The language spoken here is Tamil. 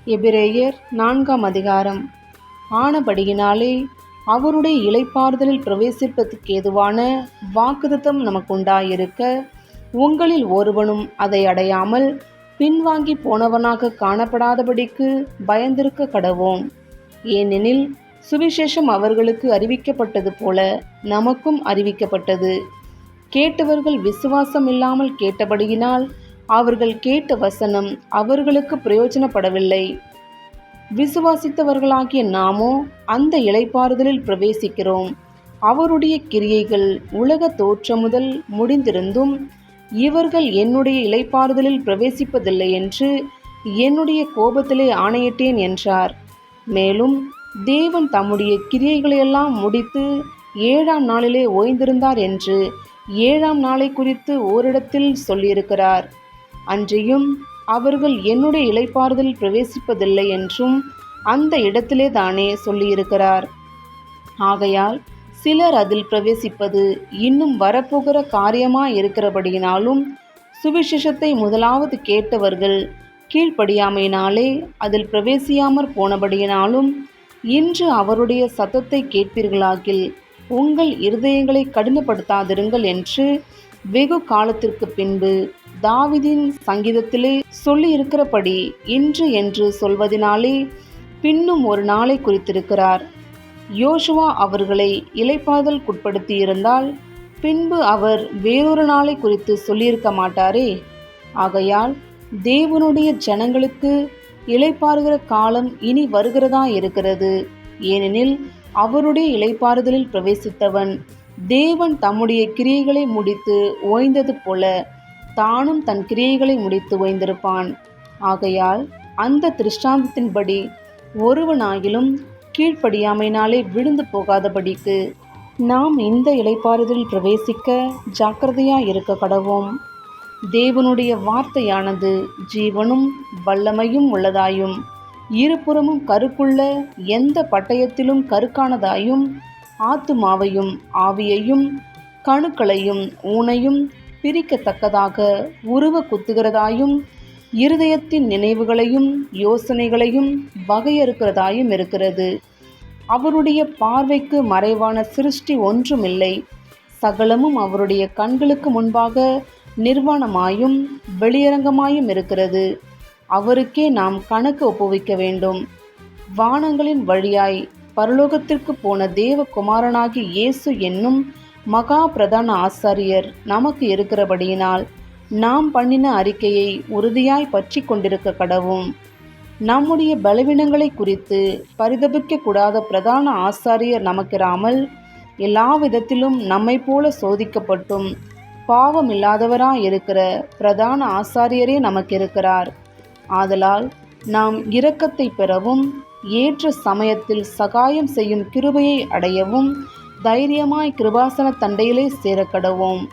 எபிரேயர் 4ஆம் அதிகாரம். ஆனபடியினாலே அவருடைய இளைப்பாறுதலில் பிரவேசிப்பதற்கு ஏதுவான வாக்குத்தத்தம் நமக்குண்டாயிருக்க, உங்களில் ஒருவனும் அதை அடையாமல் பின்வாங்கி போனவனாக காணப்படாதபடிக்கு பயந்திருக்க கடவோம். ஏனெனில் சுவிசேஷம் அவர்களுக்கு அறிவிக்கப்பட்டது போல நமக்கும் அறிவிக்கப்பட்டது. கேட்டவர்கள் விசுவாசம் இல்லாமல் கேட்டபடியினால் அவர்கள் கேட்ட வசனம் அவர்களுக்கு பிரயோஜனப்படவில்லை. விசுவாசித்தவர்களாகிய நாமோ அந்த இளைப்பாறுதலில் பிரவேசிக்கிறோம். அவருடைய கிரியைகள் உலக தோற்றம் முதல் முடிந்திருந்தும் இவர்கள் என்னுடைய இளைப்பாறுதலில் பிரவேசிப்பதில்லை என்று என்னுடைய கோபத்திலே ஆணையிட்டேன் என்றார். மேலும் தேவன் தம்முடைய கிரியைகளையெல்லாம் முடித்து 7ஆம் நாளிலே ஓய்ந்திருந்தார் என்று 7ஆம் நாளை குறித்து ஓரிடத்தில் சொல்லியிருக்கிறார். அன்றியும் அவர்கள் என்னுடைய இளைப்பாறுதலில் பிரவேசிப்பதில்லை என்றும் அந்த இடத்திலே தானே சொல்லியிருக்கிறார். ஆகையால் சிலர் அதில் பிரவேசிப்பது இன்னும் வரப்போகிற காரியமாயிருக்கிறபடியினாலும், சுவிசேஷத்தை முதலாவது கேட்டவர்கள் கீழ்ப்படியாமையினாலே அதில் பிரவேசியாமற் போனபடியினாலும், இன்று அவருடைய சத்தத்தை கேட்பீர்களாகில் உங்கள் இருதயங்களை கடினப்படுத்தாதிருங்கள் என்று வெகு காலத்திற்கு பின்பு தாவீதின் சங்கீதத்திலே சொல்லியிருக்கிறபடி இன்று என்று சொல்வதினாலே பின்னும் ஒரு நாளை குறித்திருக்கிறார். யோசுவா அவர்களை இளைப்பாறுதலுக்குட்படுத்தி இருந்தால் பின்பு அவர் வேறொரு நாளை குறித்து சொல்லியிருக்க மாட்டாரே. ஆகையால் தேவனுடைய ஜனங்களுக்கு இளைப்பாறுகிற காலம் இனி வருகிறதா இருக்கிறது. ஏனெனில் அவருடைய இளைப்பாறுதலில் பிரவேசித்தவன் தேவன் தம்முடைய கிரியைகளை முடித்து ஓய்ந்தது போல தானும் தன் கிரியைகளை முடித்து ஓய்ந்திருப்பான். ஆகையால் அந்த திருஷ்டாந்தத்தின்படி ஒருவனாகிலும் கீழ்ப்படியாமையினாலே விழுந்து போகாதபடிக்கு நாம் இந்த இளைப்பாறுதலில் பிரவேசிக்க ஜாக்கிரதையாயிருக்க கடவோம். தேவனுடைய வார்த்தையானது ஜீவனும் வல்லமையும் உள்ளதாயும் இருபுறமும் கருக்குள்ள எந்த பட்டயத்திலும் கருக்கானதாயும் ஆத்துமாவையும் ஆவியையும் கணுக்களையும் ஊனையும் பிரிக்கத்தக்கதாக உருவ குத்துகிறதாயும் இருதயத்தின் நினைவுகளையும் யோசனைகளையும் வகையறுக்கிறதாயும் இருக்கிறது. அவருடைய பார்வைக்கு மறைவான சிருஷ்டி ஒன்றுமில்லை. சகலமும் அவருடைய கண்களுக்கு முன்பாக நிர்வாணமாயும் வெளியரங்கமாயும் இருக்கிறது. அவருக்கே நாம் கணக்கு ஒப்புவிக்க வேண்டும். வானங்களின் வழியாய் பரலோகத்திற்கு போன தேவகுமாரனாகி இயேசு என்னும் மகா பிரதான ஆசாரியர் நமக்கு இருக்கிறபடியினால் நாம் பண்ணின அறிக்கையை உறுதியாய் பற்றி கொண்டிருக்க கடவும். நம்முடைய பலவீனங்களை குறித்து பரிதபிக்க கூடாத பிரதான ஆசாரியர் நமக்கிராமல் எல்லா விதத்திலும் நம்மை போல சோதிக்கப்பட்டும் பாவம் இல்லாதவராயிருக்கிற பிரதான ஆசாரியரே நமக்கு இருக்கிறார். ஆதலால் நாம் இரக்கத்தை பெறவும் ஏற்ற சமயத்தில் சகாயம் செய்யும் கிருபையை அடையவும் தைரியமாய் கிருபாசன தண்டையிலே சேரக்கடவோம்.